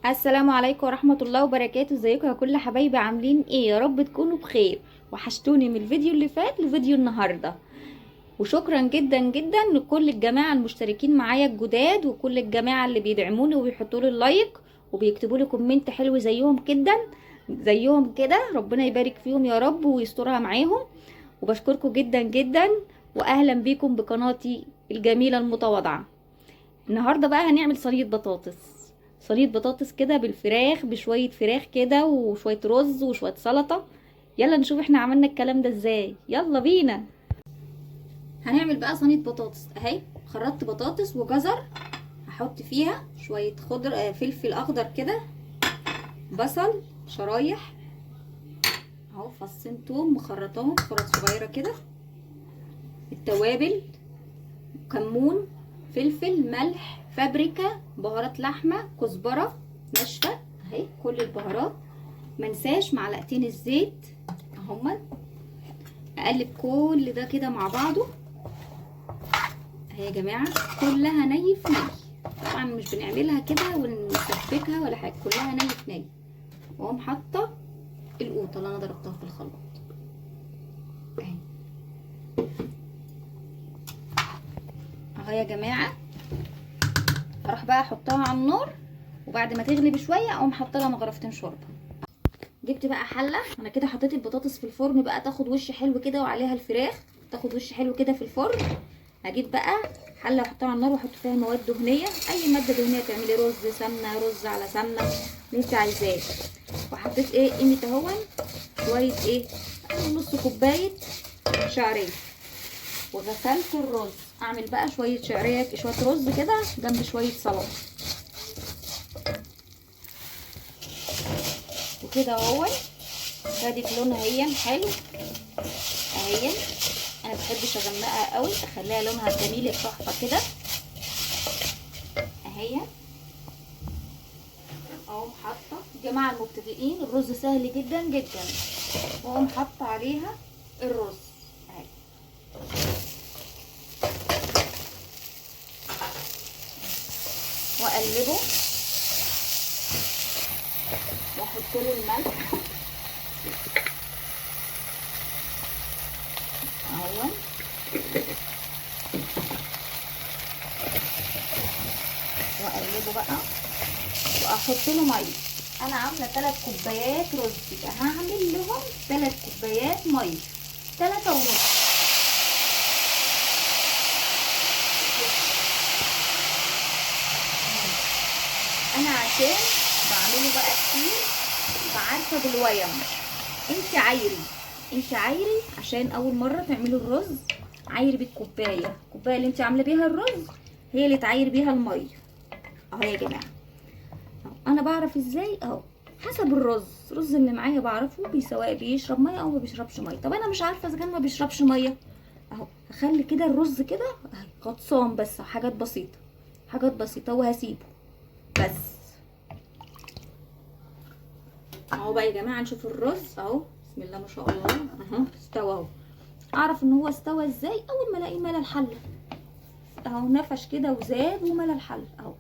السلام عليكم ورحمة الله وبركاته. ازيكم يا كل حبايبي؟ عاملين ايه؟ يا رب تكونوا بخير. وحشتوني من الفيديو اللي فات لفيديو النهاردة. وشكرا جدا جدا لكل الجماعة المشتركين معايا الجداد، وكل الجماعة اللي بيدعموني وبيحطوا لي اللايك وبيكتبوا لي كومنت حلو زيهم جدا زيهم كده. ربنا يبارك فيهم يا رب ويسترها معاهم. وبشكركم جدا جدا، واهلا بيكم بقناتي الجميلة المتواضعة. النهارده بقى هنعمل صينيه بطاطس. صينيه بطاطس كده بالفراخ، بشويه فراخ كده وشويه رز وشويه سلطه. يلا نشوف احنا عملنا الكلام ده ازاي. يلا بينا. هنعمل بقى صينيه بطاطس اهي. خرطت بطاطس وجزر، هحط فيها شويه خضر فلفل اخضر كده، بصل شرايح اهو، فصين توم مخرطاهم خرط صغيره كده، التوابل كمون فلفل ملح بابريكا بهارات لحمه كزبره ناشفه اهي، كل البهارات. منساش معلقتين الزيت اهما. اقلب كل ده كده مع بعضه اهي يا جماعه، كلها ني في ني. طبعا مش بنعملها كده ونسبكها ولا حاجه، كلها ني في ني. واقوم حاطه القوطه اللي انا ضربتها في الخلاط اهي اهو يا جماعه. اروح بقى احطها على النار، وبعد ما تغلي بشويه اقوم حاطه لها مغرفتين شوربه. جبت بقى حله، انا كده حطيت البطاطس في الفرن بقى تاخد وش حلو كده، وعليها الفراخ تاخد وش حلو كده في الفرن. هجيب بقى حله واحطها على النار واحط فيها مواد دهنيه، اي ماده دهنيه تعملي رز سمنه، رز على سمنه اللي انت عايزاه. وحطيت ايه قيمه اهون شويه ايه، نص كوبايه شعريه. وغسلت الرز، اعمل بقى شويه شعريه شويه رز كده جنب شويه سلطه وكده اهو. خدت لونها اهي حلو اهي. انا بحبش اغمقها قوي، اخليها لونها جميل تحفه كده اهي اهو. حاطه جماعه المبتدئين الرز سهل جدا جدا، واقوم حاطه عليها الرز اهي واقلبه واحط له الملح اهو، واقلبه بقى واحط له ميه. انا عامله 3 كوبايات رز، يبقى هعمل لهم 3 كوبايات ميه، 3 ونص. انا عشان بعمله بقى كتير فعارفه بالويم. انت عايري عشان اول مره تعملي الرز، عايري بالكوبايه، الكوبايه اللي انت عامله بيها الرز هي اللي تعايري بيها الميه اهو يا جماعه. انا بعرف ازاي اهو، حسب الرز اللي معايا بعرفه سواء بيشرب ميه او ما بيشربش ميه. طب انا مش عارفه اذا كان ما بيشربش ميه اهو، هخلي كده الرز كده غطسان بس، حاجات بسيطه حاجات بسيطه وهسيبه بس اهو. بقى يا جماعه نشوف الرز اهو، بسم الله ما شاء الله اهو استوى اهو. اعرف ان هو استوى ازاي؟ اول ما الاقيه ملى الحله اهو، نفش كده وزاد وملى الحله اهو.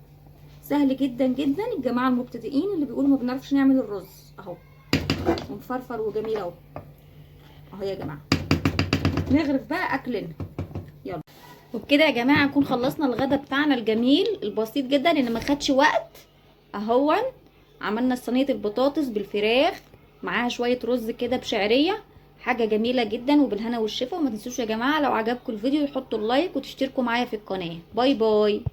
سهل جدا جدا. الجماعه المبتدئين اللي بيقولوا ما بنعرفش نعمل الرز اهو، ومفرفر وجميل اهو اهو يا جماعه. نغرف بقى اكلنا يلا. وبكده يا جماعه نكون خلصنا الغدا بتاعنا الجميل البسيط جدا اللي ما خدش وقت اهون. عملنا صينيه البطاطس بالفراخ معاها شويه رز كده بشعريه، حاجه جميله جدا وبالهنا والشفا. وما تنسوش يا جماعه لو عجبكم الفيديو تحطوا اللايك وتشتركوا معايا في القناه. باي باي.